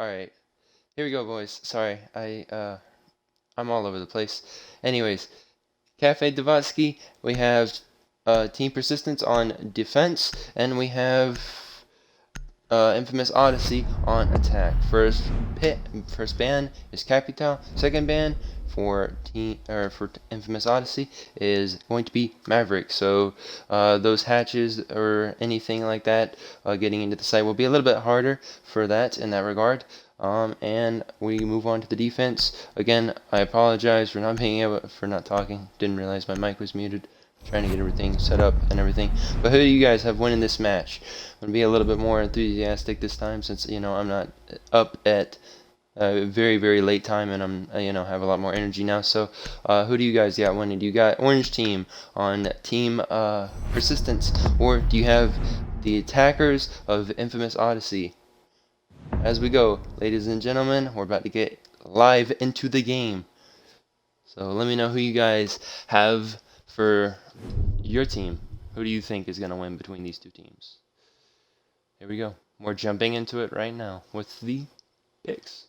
Alright, here we go, boys. Sorry, I'm all over the place. Anyways, Cafe Davatsky, we have Team Persistence on defense, and we have Infamous Odyssey on attack. First ban is Capital. Second ban for Infamous Odyssey is going to be Maverick. So those hatches or anything like that getting into the site will be a little bit harder for that in that regard. And we move on to the defense. Again, I apologize for not talking. Didn't realize my mic was muted. Trying to get everything set up and everything. But who do you guys have winning this match? I'm gonna be a little bit more enthusiastic this time, since I'm not up at a very late time, and I'm have a lot more energy now. So who do you guys got winning? Do you got Orange Team on Team Persistence, or do you have the attackers of Infamous Odyssey? As we go, ladies and gentlemen, we're about to get live into the game. So let me know who you guys have for your team. Who do you think is going to win between these two teams? Here we go. We're jumping into it right now with the picks.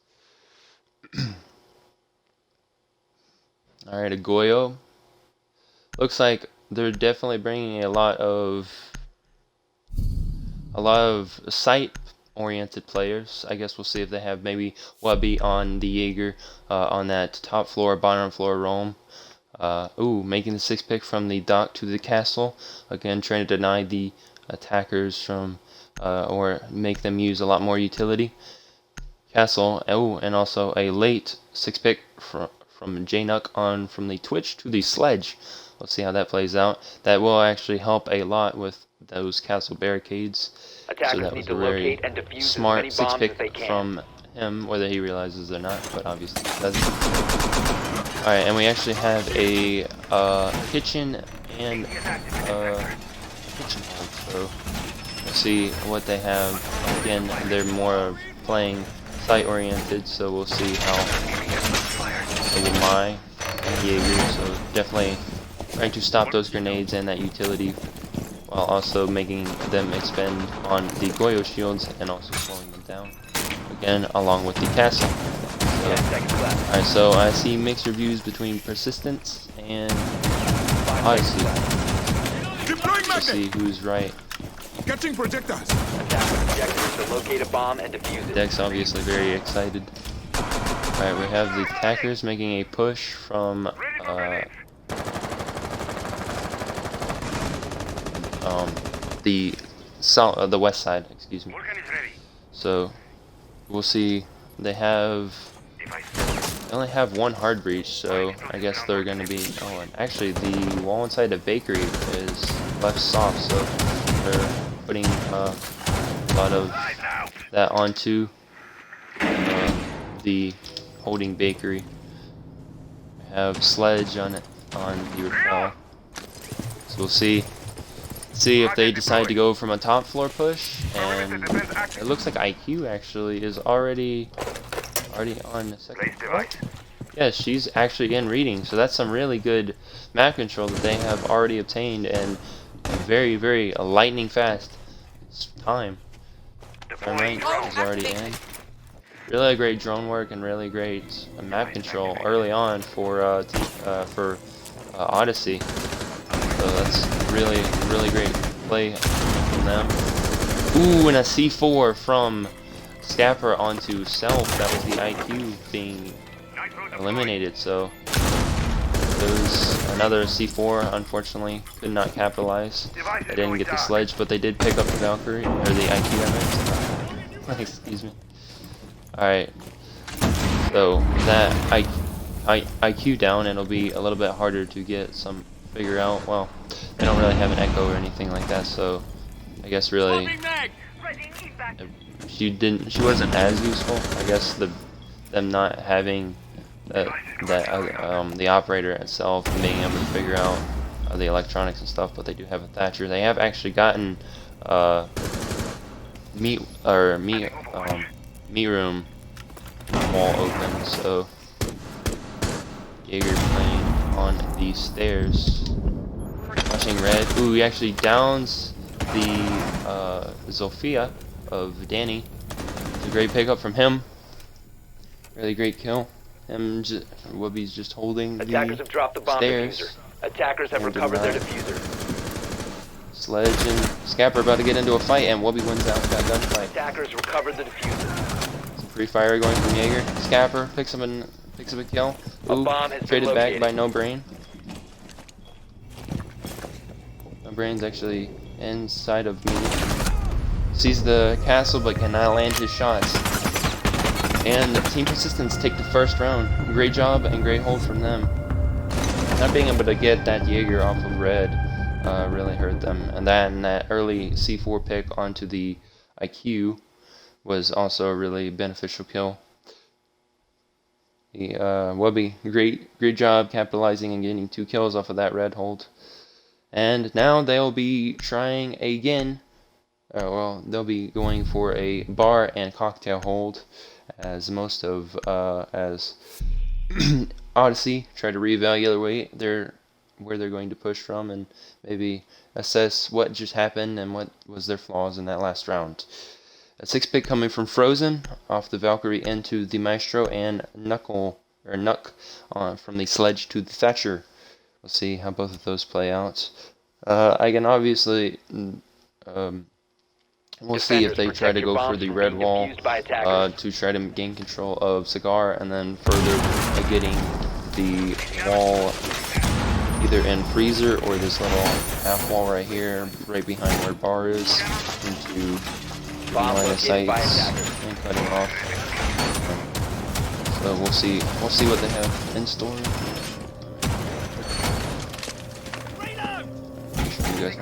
Alright, a Goyo. Looks like they're definitely bringing a lot of site-oriented players. I guess we'll see if they have maybe Wubby on the Jaeger on that top floor, bottom floor roam. Making the 6th pick from the dock to the castle. Again, trying to deny the attackers from, or make them use a lot more utility. Castle, and also a late 6th pick from J-Nuck on from the Twitch to the Sledge. Let's see how that plays out. That will actually help a lot with those castle barricades. Attackers so that was a very smart 6th pick from him, whether he realizes it or not, but obviously he doesn't. Alright, and we actually have a kitchen and kitchen hold, so we'll see what they have. Again, they're more playing site-oriented, so we'll see how my Jaeger, so definitely trying to stop those grenades and that utility, while also making them expend on the Goyo shields and also slowing them down, again, along with the castle. Alright, so I see mixed reviews between Persistence and Odyssey. Let's see who's right. Catching projectiles. Objectives to locate a bomb and defuse it. Deck's obviously very excited. Alright, we have the attackers making a push from the west side, excuse me. So we'll see. They only have one hard breach, so I guess they're going to be... Oh, and actually the wall inside the bakery is left soft, so they're putting a lot of that onto the holding bakery. We have Sledge on the repel. So we'll see if they decide to go from a top floor push, and it looks like IQ actually is already on the second floor. Yes, she's actually in reading, so that's some really good map control that they have already obtained, and very lightning fast time. Thermite is already in. Really great drone work and really great map control early on for Odyssey. So that's really great play from them. Ooh, and a C4 from Scapper onto Self. That was the IQ being eliminated, so there's another C4. Unfortunately, could not capitalize. They didn't get the Sledge, but they did pick up the Valkyrie, or the IQ, I meant. Excuse me. Alright, so that IQ down, it'll be a little bit harder to figure out. Well, they don't really have an echo or anything like that, so I guess really she wasn't as useful. I guess them not having the operator itself and being able to figure out the electronics and stuff, but they do have a Thatcher. They have actually gotten meat room wall open, so Jaeger playing on the stairs. Watching red. Ooh, he actually downs the Zofia of Danny. It's a great pickup from him. Really great kill. Whoopi's just holding Attackers the have dropped the bomb stairs. diffuser. Attackers have And recovered their denied. diffuser. Sledge and Scapper about to get into a fight, and Whoopi wins out that gunfight. Attackers recovered the diffuser. Some free fire going from Jaeger. Scapper picks up a kill. A Ooh, bomb has been traded back located. by No Brain. No Brain's actually inside of me. Sees the castle but cannot land his shots. And Team Persistence take the first round. Great job and great hold from them. Not being able to get that Jaeger off of red really hurt them. And that early C4 pick onto the IQ was also a really beneficial kill. Wubby, great job capitalizing and getting 2 kills off of that red hold. And now they'll be trying again. They'll be going for a bar and cocktail hold, as most of as Odyssey try to reevaluate where they're going to push from and maybe assess what just happened and what was their flaws in that last round. A 6-pick coming from Frozen off the Valkyrie into the Maestro, and Nuck from the Sledge to the Thatcher. We'll see how both of those play out. I can obviously we'll see if they try to go for the red wall to try to gain control of Cigar, and then further getting the wall either in freezer or this little half wall right here, right behind where bar is, into line of sights and cutting off. So we'll see what they have in store. You guys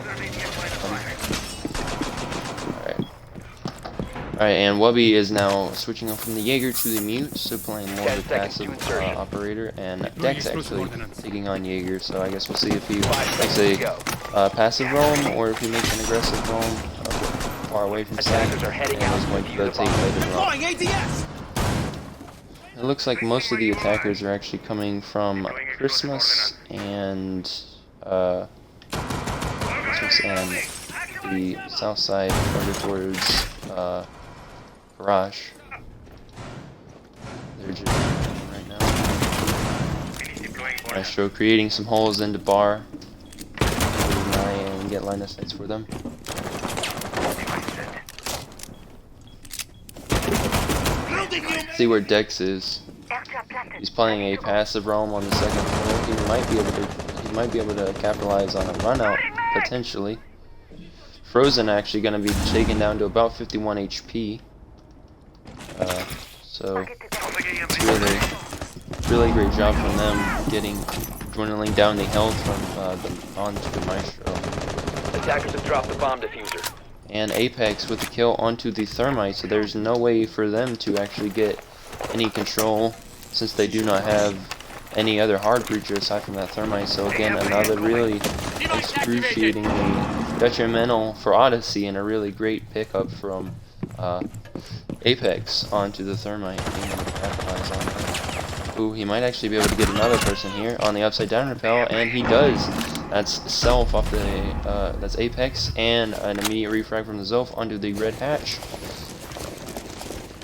Alright, and Wubby is now switching up from the Jaeger to the Mute, so playing more of the passive operator, and Dex actually taking on Jaeger, so I guess we'll see if he makes a passive roam or if he makes an aggressive roam far away from sight, and is going to take later roam. It looks like most of the attackers are actually coming from Christmas and the south side over towards Garage. They're just right now. Maestro creating some holes into bar. And get line of sights for them. See where Dex is. He's playing a passive roam on the second floor. He might be able to capitalize on a run out potentially. Frozen actually going to be taken down to about 51 HP. So it's really great job from them dwindling down the health from onto the Maestro. Attackers have dropped the bomb diffuser. And Apex with the kill onto the Thermite, so there's no way for them to actually get any control since they do not have any other hard breacher aside from that Thermite. So again, another really excruciatingly detrimental for Odyssey, and a really great pickup from Apex onto the Thermite, being able to capitalize on that. Ooh, he might actually be able to get another person here on the upside down rappel, and he does. That's Self off the that's Apex, and an immediate refrag from the Zoph onto the red hatch.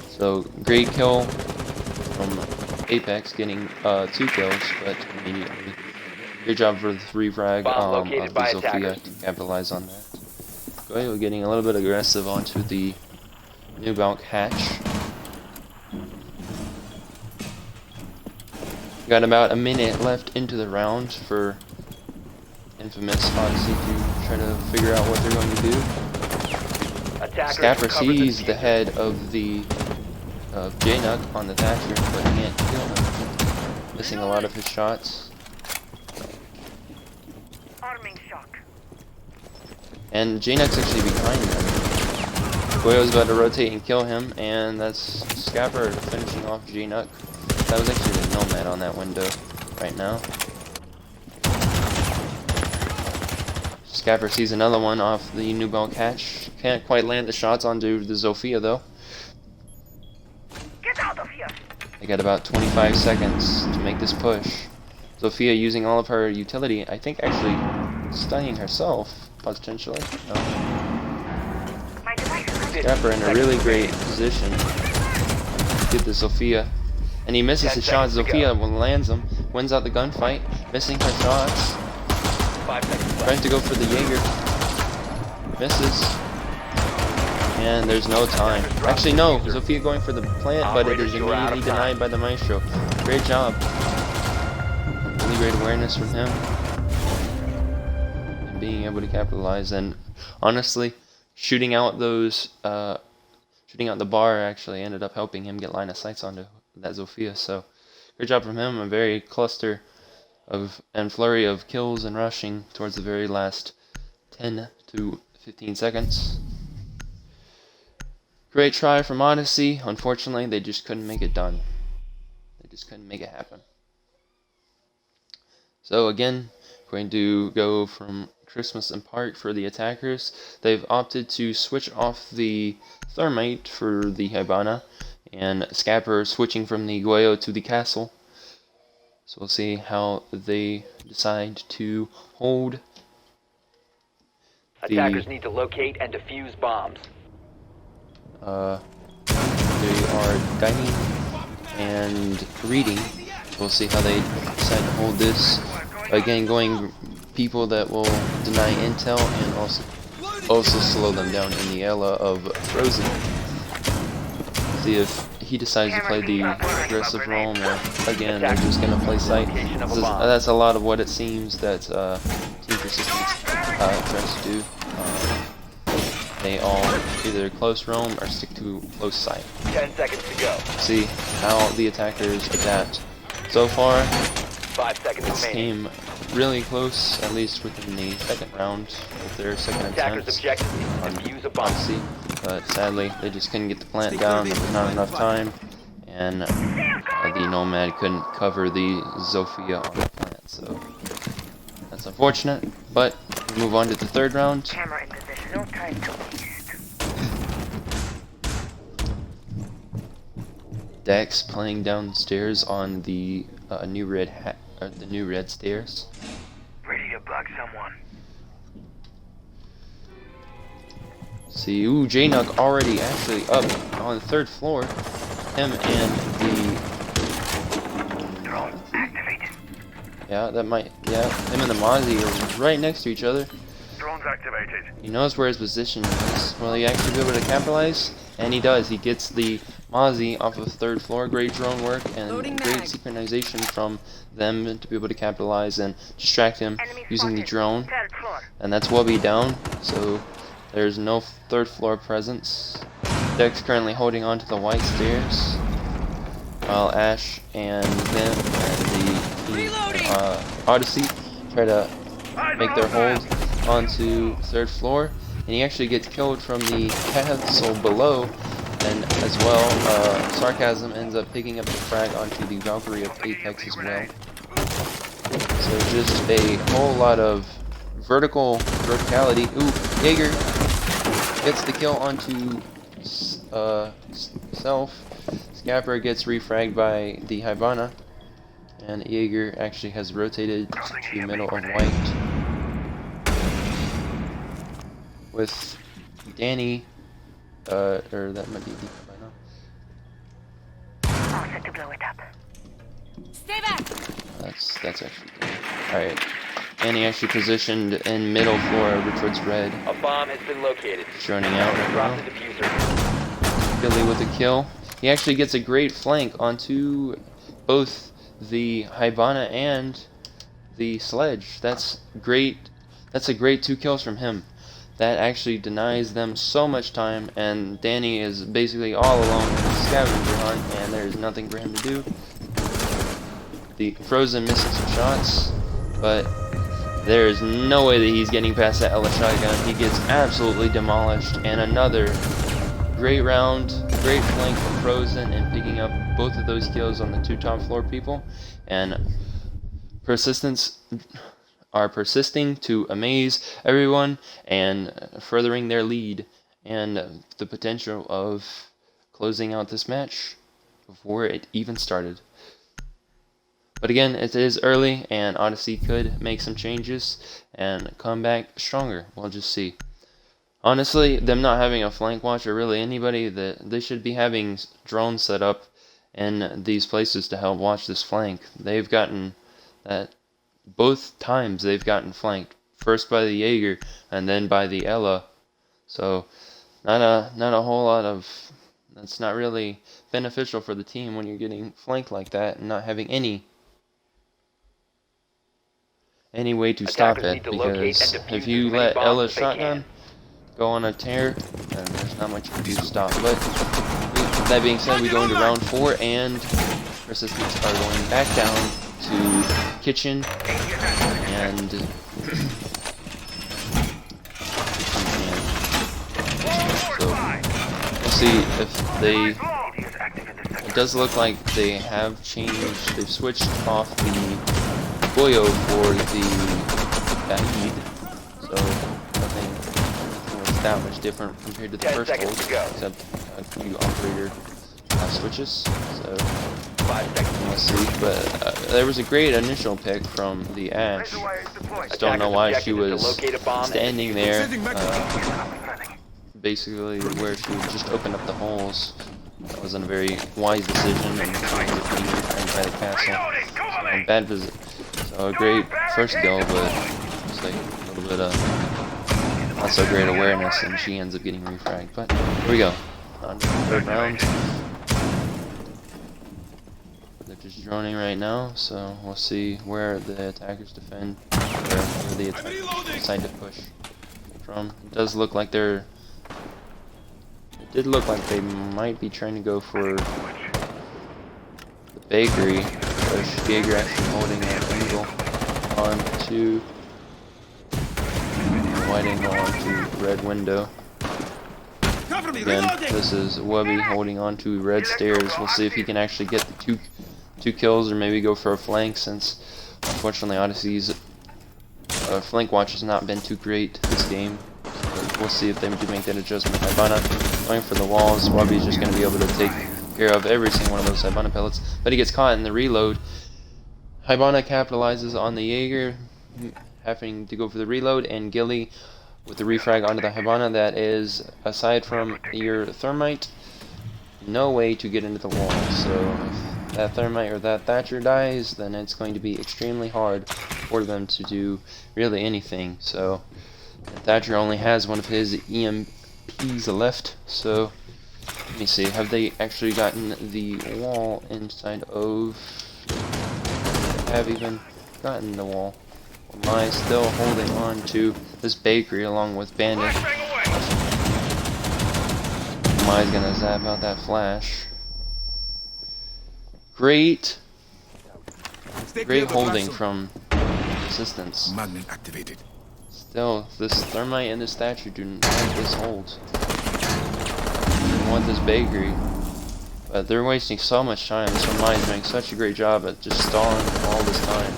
So great kill from Apex, getting 2 kills, but immediately. Good job for the refrag of the Sophia to capitalize on that. Goyo getting a little bit aggressive onto the new Balk hatch. Got about a minute left into the round for Infamous Odyssey to try to figure out what they're going to do. Scapper sees the head of the J-Nuck on the Thatcher, but can't kill him. Missing a lot of his shots. And J-Nuck's actually behind them. Goyo's about to rotate and kill him, and that's Scapper finishing off J-Nuck. That was actually the Nomad on that window right now. Scapper sees another one off the new Balk hatch. Can't quite land the shots onto the Zofia though. Get out of here! They got about 25 seconds to make this push. Zofia using all of her utility, I think actually stunning herself, potentially. No. Scapper in a really great position. Get the Zofia and he misses 10 his shot. seconds to go. Zofia lands him, wins out the gunfight, missing her shots, 5 seconds trying left. to go for the Jaeger, misses, and there's no time. Actually, no, Zofia going for the plant, but it is immediately denied by the Maestro. Great job. Really great awareness from him, and being able to capitalize, and honestly, shooting out those, shooting out the bar actually ended up helping him get line of sights onto that Zofia, so great job from him. A very cluster of and flurry of kills and rushing towards the very last 10 to 15 seconds. Great try from Odyssey. Unfortunately, they just couldn't make it done. They just couldn't make it happen. So again, we're going to go from Christmas and Park for the attackers. They've opted to switch off the Thermite for the Hibana, and Scapper switching from the Guayo to the Castle. So we'll see how they decide to hold Attackers need to locate and defuse bombs. they are dining and reading. We'll see how they decide to hold this. Again, going people that will deny intel and also slow them down in the ela of Frozen. See if he decides to play the aggressive role, or again they're just gonna play sight. That's a lot of what it seems that Team Persistence tries to do. They all either close roam or stick to close sight. 10 seconds to go. See how the attackers adapt. So far, 5 seconds this remaining. came really close, at least within the second round with their second Attackers' attempt objective is to on defuse a bomb. Odyssey, but sadly they just couldn't get the plant down. There was not enough time, and the Nomad couldn't cover the Zofia on the plant. So that's unfortunate. But we move on to the third round. Camera in position. No time to waste. Dex playing downstairs on the new red stairs. Ready to bug someone. See, ooh, J-Nug already actually up on the third floor. Him and the Drone activated. him and the Mozzie are right next to each other. Drone's activated. He knows where his position is. Will he actually be able to capitalize? And he does. He gets the Mozzie off of the third floor. Great drone work and great synchronization from them to be able to capitalize and distract him using the drone. Third floor. And that's Wubby down, so there's no third floor presence. Dex currently holding on to the white stairs, while Ash and them and the team, Odyssey try to make their hold onto third floor, and he actually gets killed from the castle below, and as well, Sarcasm ends up picking up the frag onto the Valkyrie of Apex as well. So just a whole lot of verticality. Ooh, Jaeger gets the kill onto Self. Scapper gets refragged by the Hibana, and Jaeger actually has rotated to the middle of white. With Danny, or that might be deep by now. All set to blow it up. Stay back! That's actually good. Alright. Danny actually positioned in middle floor over towards red. A bomb has been located. Droning out right Drop now. the diffuser. Billy with a kill. He actually gets a great flank onto both the Hibana and the sledge. That's great. That's a great 2 kills from him. That actually denies them so much time, and Danny is basically all alone in the scavenger hunt, and there's nothing for him to do. The Frozen missing some shots, but there is no way that he's getting past that Ella shotgun. He gets absolutely demolished, and another great round, great flank from Frozen, and picking up both of those kills on the 2 top floor people, and Persistence are persisting to amaze everyone and furthering their lead and the potential of closing out this match before it even started. But again, it is early, and Odyssey could make some changes and come back stronger. We'll just see. Honestly, them not having a flank watch or really anybody, that they should be having drones set up in these places to help watch this flank. They've gotten that both times they've gotten flanked. First by the Jaeger and then by the Ella. So not a whole lot of that's not really beneficial for the team when you're getting flanked like that and not having any way to stop Attackers it, need to locate because and defuse if as you many let bombs Ella's as they shotgun go on a tear, then there's not much you can do to stop. But that being said, we go into round 4 and Resistance are going back down to kitchen and so we'll see if they. It does look like they have changed. They've switched off the Goyo for the David, so nothing was that much different compared to the 10 first seconds hold, to go. except a few operator switches. So 5 seconds. we'll see. But there was a great initial pick from the Ash. I just don't know why she was standing there, basically where she would just open up the holes. That wasn't a very wise decision, and she ended up being reframed by the castle. So, bad visit. So a great first kill, but just like a little bit of not so great awareness, and she ends up getting refragged. But here we go. On to the third round. They're just droning right now, so we'll see where the attackers defend, where the attackers decide to push from. It does look like they're. It did look like they might be trying to go for the bakery. Jaeger actually holding an angle onto white angle onto red window. Again, this is Webby holding on to red stairs. We'll see if he can actually get the two kills, or maybe go for a flank, since unfortunately Odyssey's flank watch has not been too great this game. But we'll see if they do make that adjustment. Hibana going for the walls. Webby's just going to be able to take care of every single one of those Hibana pellets, but he gets caught in the reload. Hibana capitalizes on the Jaeger having to go for the reload, and Gilly with the refrag onto the Hibana. That is, aside from your thermite, no way to get into the wall. So if that thermite or that Thatcher dies, then it's going to be extremely hard for them to do really anything. So Thatcher only has one of his EMPs left, so let me see, have they actually gotten the wall inside of... have even gotten the wall? Am I still holding on to this bakery along with Bandit? Am I gonna zap out that flash? Great holding from Resistance. Magnet activated. Still, this thermite and this statue do not want this hold. They want this bakery. But they're wasting so much time. This Remi's doing such a great job at just stalling all this time.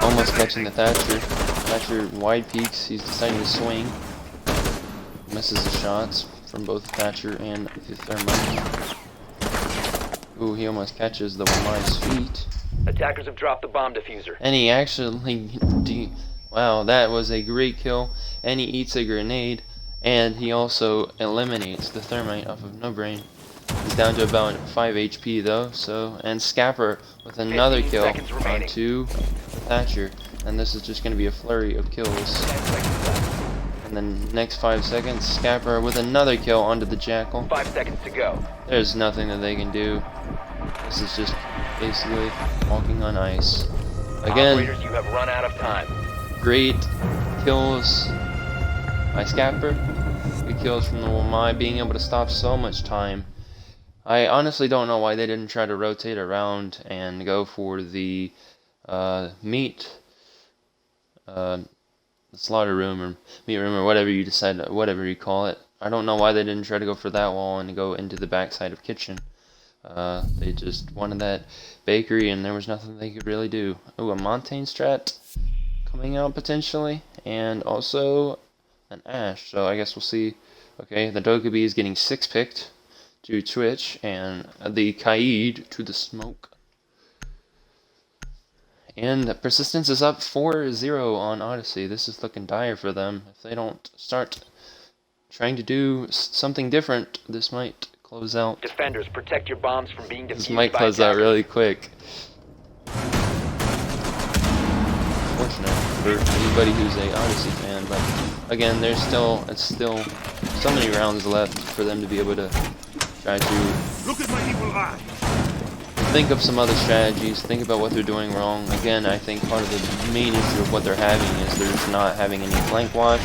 Almost catching the Thatcher. Thatcher wide peaks. He's deciding to swing. Misses the shots from both Thatcher and the thermite. Ooh, he almost catches the Remi's feet. Attackers have dropped the bomb diffuser. And he actually, wow, that was a great kill. And he eats a grenade, and he also eliminates the thermite off of No Brain. He's down to about 5 HP though. So, and Scapper with another kill onto Thatcher, and this is just going to be a flurry of kills. And then next 5 seconds, Scapper with another kill onto the Jackal. 5 seconds to go. There's nothing that they can do. This is just basically walking on ice. Again, Operators, you have run out of time. great kills by Scapper. Good kills from the Wamai, being able to stop so much time. I honestly don't know why they didn't try to rotate around and go for the meat, the slaughter room or meat room or whatever you decide, whatever you call it. I don't know why they didn't try to go for that wall and go into the backside of kitchen. They just wanted that bakery, and there was nothing they could really do. Oh, a Montaigne strat coming out potentially, and also an Ash. So I guess we'll see. Okay, the Dokkaebi is getting 6 picked to Twitch, and the Kaid to the smoke. And Persistence is up 4-0 on Odyssey. This is looking dire for them. If they don't start trying to do something different. This might close out. Defenders, protect your bombs from being This defused might by close out attackers. really quick. Fortunate for anybody who's a Odyssey fan, but again, it's still so many rounds left for them to be able to try to Look at my evil eye. think of some other strategies, think about what they're doing wrong. Again, I think part of the main issue of what they're having is they're just not having any flank watch.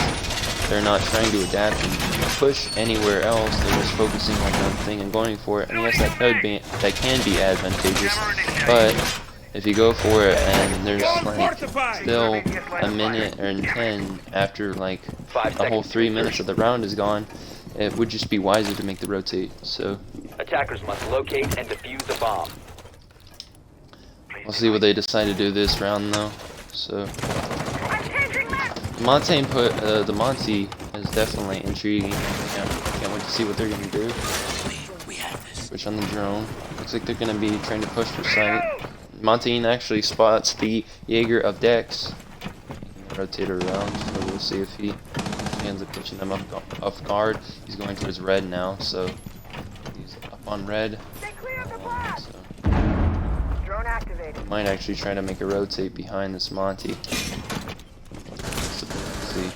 They're not trying to adapt and push anywhere else. They're just focusing on one thing and going for it. And yes, that can be advantageous, but if you go for it and there's like still a minute or 10 after like 5 a whole seconds 3 to minutes of insertion. the round is gone, it would just be wiser to make the rotate. So Attackers must locate and defuse the bomb. we'll see what they decide to do this round though. So I'm changing map. the Monty is definitely intriguing. Yeah, can't wait to see what they're gonna do. Switch on the drone. Looks like they're gonna be trying to push for sight. Montaigne actually spots the Jaeger of Dex. Rotate around, so we'll see if he ends up catching them off guard. He's going towards red now, so he's up on red. Stay clear of the blast. So Drone activated. might actually try to make a rotate behind this Monty. Let's see.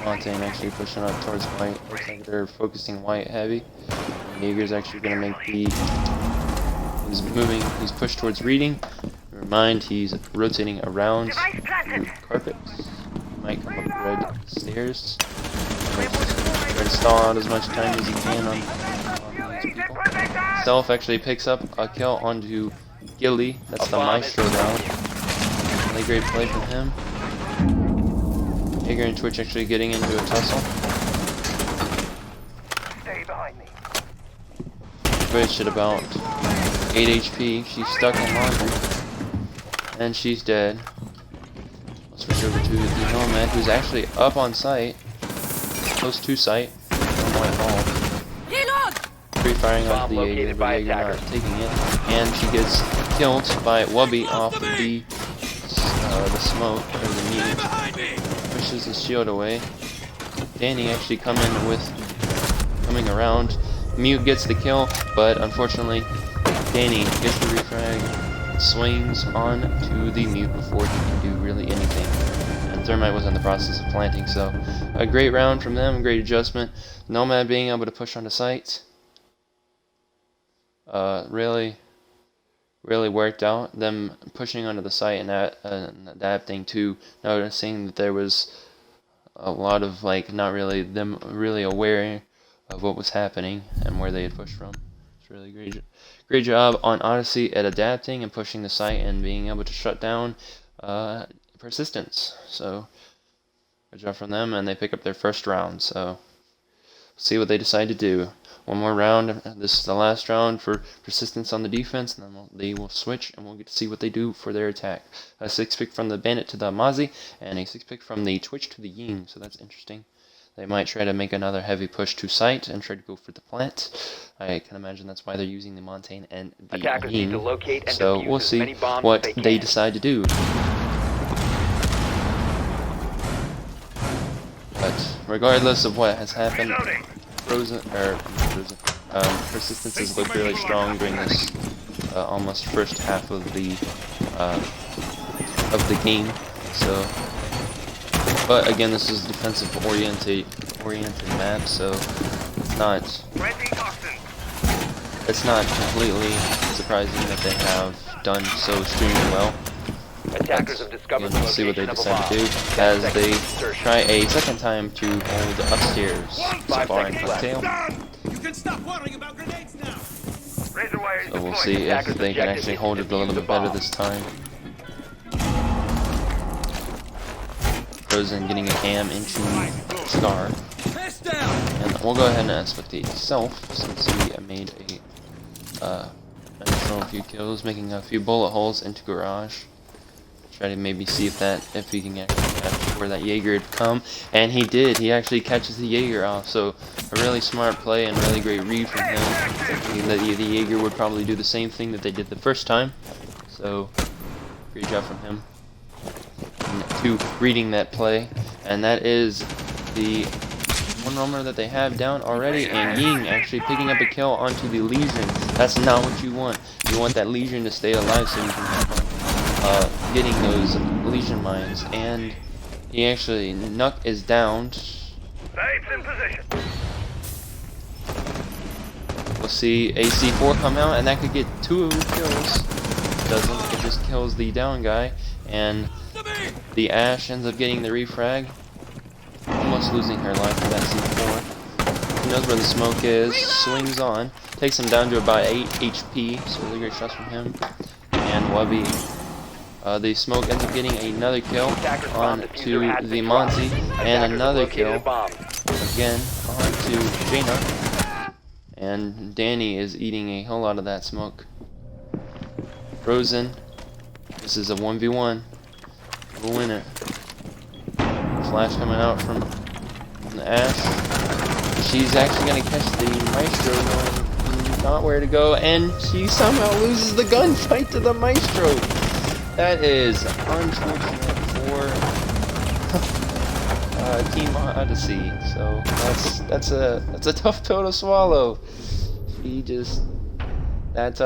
Montaigne actually pushing up towards white. Looks like they're focusing white heavy. Jaeger's actually gonna make the. He's moving. He's pushed towards reading. Mind, he's rotating around Device planted. to carpets. Might come up red stairs. Try to stall out as much time as he can on these people. Self actually picks up a kill onto Gilly. That's the Maestro round. Really great play from him. Jaeger and Twitch actually getting into a tussle. Stay behind me. Twitch at about 8 HP. She's stuck in laundry. And she's dead. I'll switch over to the Nomad, who's actually up on site. Close to site. White ball. Reload! Pre-firing off Bomb the Jaeger, located but by Jaeger not attackers. taking it. And she gets killed by Wubby off of the smoke, or the meat. Pushes his shield away. Danny actually coming around. Mute gets the kill, but unfortunately, Danny gets the refrag, swings on to the Mute before he can do really anything. And Thermite was in the process of planting, so a great round from them, great adjustment. Nomad being able to push onto sites. Really worked out. Them pushing onto the site and adapting to noticing that there was a lot of not really them really aware of what was happening and where they had pushed from. It's really great job on Odyssey at adapting and pushing the site and being able to shut down persistence. So good job from them, and they pick up their first round. So see what they decide to do. One more round. This is the last round for persistence on the defense, and then they will switch, and we'll get to see what they do for their attack. A 6-pick from the Bandit to the Mazi, and a 6-pick from the Twitch to the Ying, so that's interesting. They might try to make another heavy push to site and try to go for the plant. I can imagine that's why they're using the Montaigne and the Attackers need Ying. to locate and So defuse we'll as see many bombs what as they they can. decide to do. But regardless of what has happened, persistence has looked really strong during this almost first half of the game. So, but again, this is a defensive oriented map, so it's not completely surprising that they have done so extremely well. Attackers have discovered Again, the we'll see what they location of a decide to do bomb. as 10 they seconds to insertion. try a second time to hold upstairs. So 5 far in seconds left. cocktail. You can stop worrying about grenades now. Razor wire is So we'll deployed. see if Attackers they can objective actually is hold to it a little defuse the bit better bomb. this time. Frozen getting a cam into Scar. Fist down. And we'll go ahead and ask with the self, since he made a few kills, making a few bullet holes into garage. Try to maybe see if he can actually catch where that Jaeger had come, and he did. He actually catches the Jaeger off. So a really smart play and really great read from him. Thinking that the Jaeger would probably do the same thing that they did the first time. So great job from him to reading that play, and that is the one roamer that they have down already, and Ying actually picking up a kill onto the Legion. That's not what you want. You want that Legion to stay alive so you can have getting those Legion mines. And he actually, Nuck is downed. Babes in position. We'll see AC4 come out, and that could get 2 kills. Doesn't, it just kills the down guy, and the Ash ends up getting the refrag. Almost losing her life for that C4. He knows where the smoke is, swings on, takes him down to about 8 HP, so really great shots from him. And Wubby, the smoke ends up getting another kill on to the Monty, and another kill again on to Jaina. And Danny is eating a whole lot of that smoke. Frozen, this is a 1v1. We'll win it. Flash coming out from the Ash. She's actually going to catch the Maestro, knowing not where to go, and she somehow loses the gunfight to the Maestro. That is unfortunate for Team Odyssey. So that's a tough pill to swallow. He just that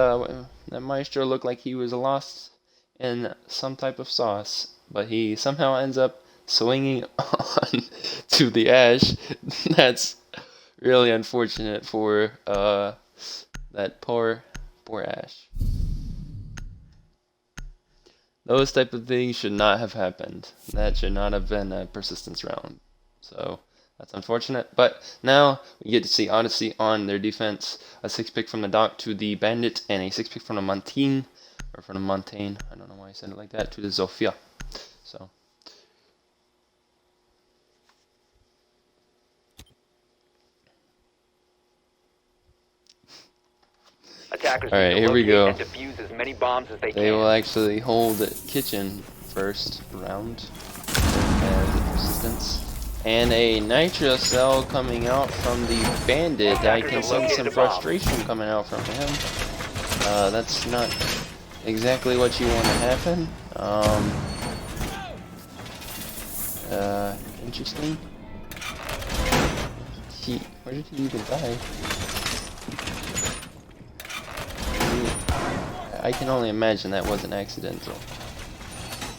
Maestro looked like he was lost in some type of sauce, but he somehow ends up swinging on to the Ash. That's really unfortunate for that poor Ash. Those type of things should not have happened. That should not have been a persistence round. So that's unfortunate. But now we get to see Odyssey on their defense. A 6-pick from the Doc to the Bandit, and a 6-pick from the Montaigne, or from the Montaigne. I don't know why I said it like that, to the Zofia. So. Attackers Alright, need to here we locate go. and defuse as many bombs as they They can. will actually hold kitchen first round as the persistence. And a nitro cell coming out from the Bandit. I can sense some frustration coming out from him. That's not exactly what you want to happen. Interesting. Where did he even die? I can only imagine that wasn't accidental.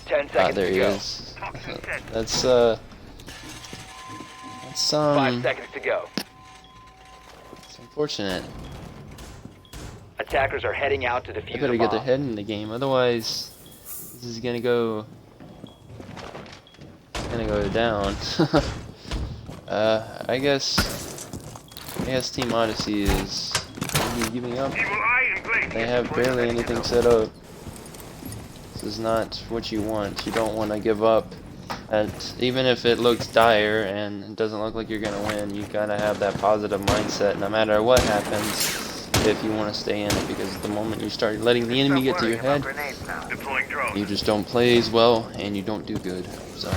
10 seconds There to he go. is. That's 5 seconds to go. it's unfortunate. Attackers are heading out to They defuse better the get their bomb. head in the game, otherwise this is gonna go down. I guess Team Odyssey is giving up. Evil eye and blade. They have barely anything set up. This is not what you want. You don't want to give up. And even if it looks dire and it doesn't look like you're going to win, you got to have that positive mindset no matter what happens if you want to stay in it. Because the moment you start letting the enemy get to your head, Deploying drone. you just don't play as well and you don't do good. So.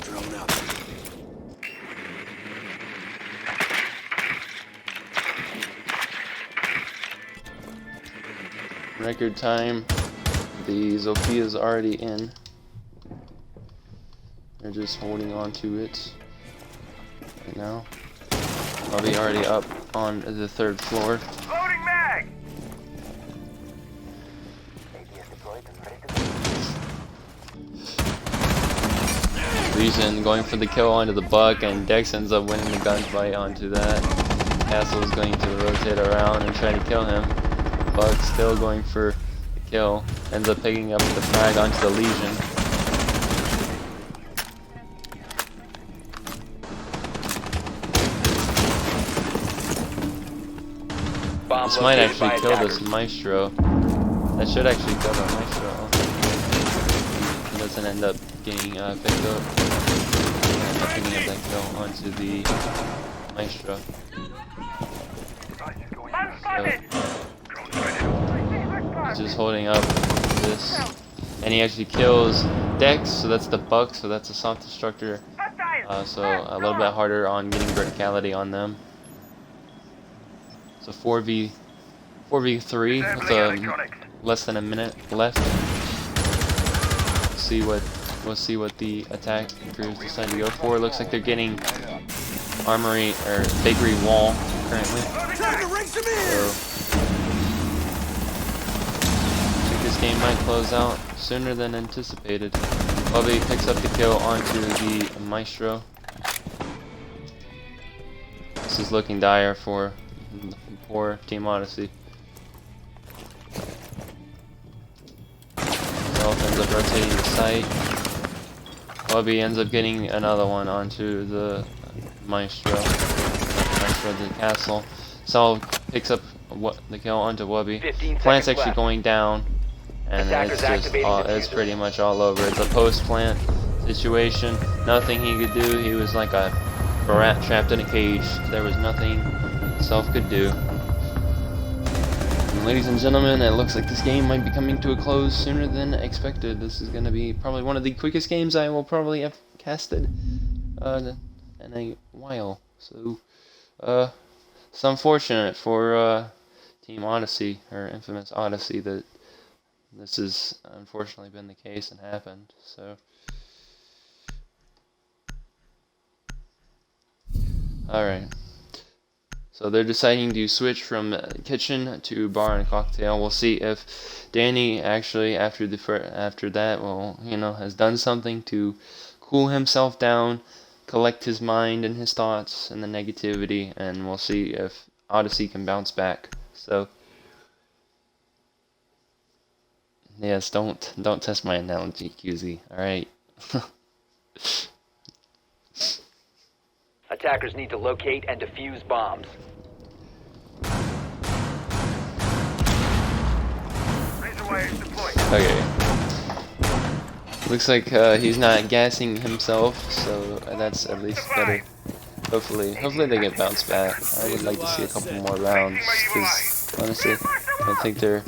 Drone up. Record time, the Zofia's already in. They're just holding on to it right now. I'll be already up on the 3rd floor. Loading mag. Reason going for the kill onto the Buck, and Dex ends up winning the gunfight onto that. Castle is going to rotate around and try to kill him. Buck still going for the kill, ends up picking up the frag onto the Legion. Bomb This might located by actually kill attackers. this Maestro. That should actually kill the Maestro. He doesn't end up getting picked up. End up picking up that kill onto the Maestro. Unspotted. He's just holding up this. And he actually kills Dex, so that's the Buck, so that's a soft destructor. So a little bit harder on getting verticality on them. So 4v3 with less than a minute left. We'll see what the attackers decide to go for. Looks like they're getting armory or bakery wall currently. Time to race him So, in! I think this game might close out sooner than anticipated. Bobby picks up the kill onto the Maestro. This is looking dire for poor Team Odyssey. Self ends up rotating the site. Bobby ends up getting another one onto the Maestro. Maestro the castle. Sal picks up the kill onto Wubby. 15 Plant's seconds actually left. going down, and Attackers it's just activating it's diffuser. pretty much all over. It's a post-plant situation. Nothing he could do. He was like a rat trapped in a cage. There was nothing Self could do. And ladies and gentlemen, it looks like this game might be coming to a close sooner than expected. This is going to be probably one of the quickest games I will probably have casted in a while. So, it's unfortunate for Team Odyssey, or Infamous Odyssey, that this has unfortunately been the case and happened. So, alright. So they're deciding to switch from kitchen to bar and cocktail. We'll see if Danny actually, after that, well, has done something to cool himself down, collect his mind and his thoughts and the negativity, and we'll see if Odyssey can bounce back. So, yes, don't test my analogy, QZ. All right. Attackers need to locate and defuse bombs. Razor wire is deployed. Okay. Looks like he's not gassing himself, so that's at least better. Hopefully they get bounced back. I would like to see a couple more rounds, because honestly, I think they're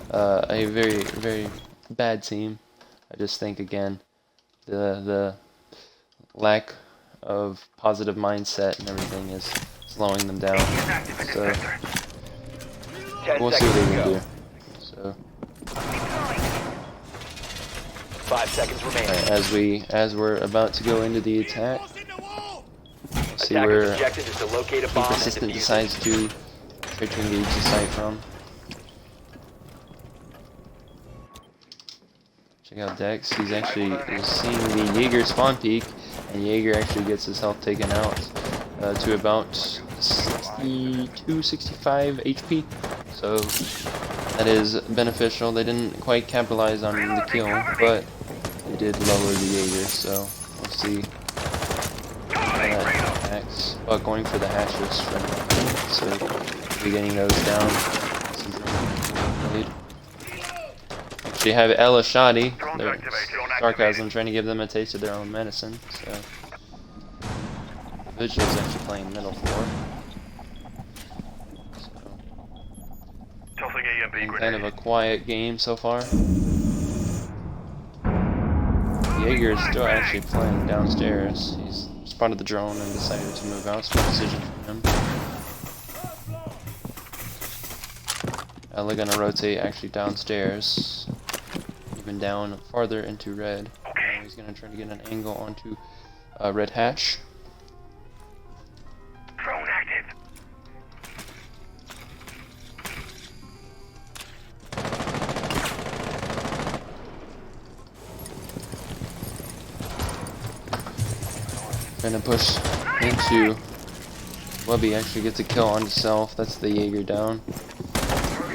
a very, very bad team. I just think, again, the lack of positive mindset and everything is slowing them down. So 10 we'll see what they seconds to can go. do. So 5 seconds remaining. alright, as we're about to go into the attack, see Attackers' where objective is to locate a Team bomb and Persistent defuse it. decides to try to engage the site from. Check out Dex. He's actually seeing the Jaeger spawn peak, and Jaeger actually gets his health taken out to about 62, 65 HP. So that is beneficial. They didn't quite capitalize on the kill, but they did lower the Jaeger. So we'll see how that impacts. But going for the hatches for now. So we'll be getting those down. This is played. Actually have Ella Shoddy, their sarcasm, trying to give them a taste of their own medicine. So Vigil's actually playing middle floor. So Tossing EMP kind grenade. of a quiet game so far. Jaeger is still actually playing downstairs. He's spotted the drone and decided to move out. Smart decision from him. Ella gonna rotate actually downstairs, even down farther into red. He's gonna try to get an angle onto red hatch. Drone active. Gonna push into Wubby, actually gets a kill onto Self. That's the Jaeger down.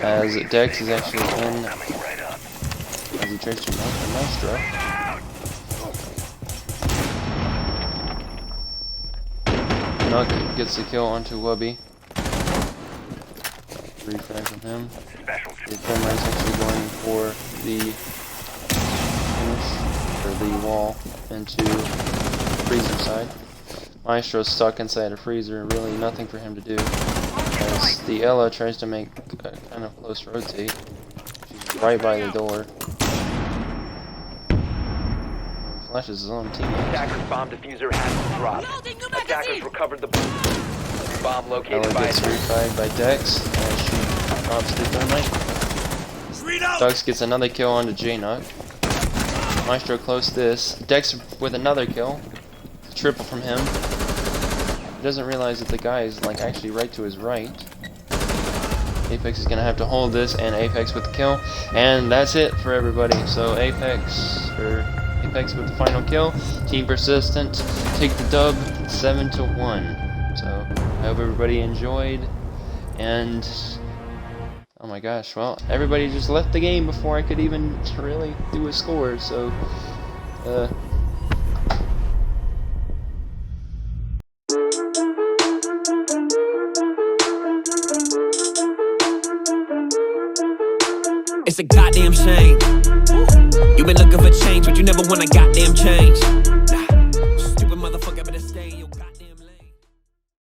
As Dex is actually in, as he tries to knock the Maestro. Knock gets the kill onto Wubby. Refrag from him. The Thermite's actually going for the finish, or the wall, into freezer side. Maestro's stuck inside a freezer, really nothing for him to do. As the Ella tries to make a kind of close rotate. She's right by the door. He flashes his own teammate. Attackers' bomb diffuser has been dropped. Loading new Attackers magazine. recovered the bomb Ella located by gets refied by Dex as she drops the Thermite. Street out! Dex gets another kill onto J-Knock. Maestro close this. Dex with another kill. Triple from him. doesn't realize that the guy is like actually right to his right. Apex is gonna have to hold this, and Apex with the kill, and that's it for everybody. So Apex with the final kill. Team Persistent take the dub 7-1. So I hope everybody enjoyed, and oh my gosh, well, everybody just left the game before I could even really do a score. So it's a goddamn shame. You've been looking for change, but you never want a goddamn change.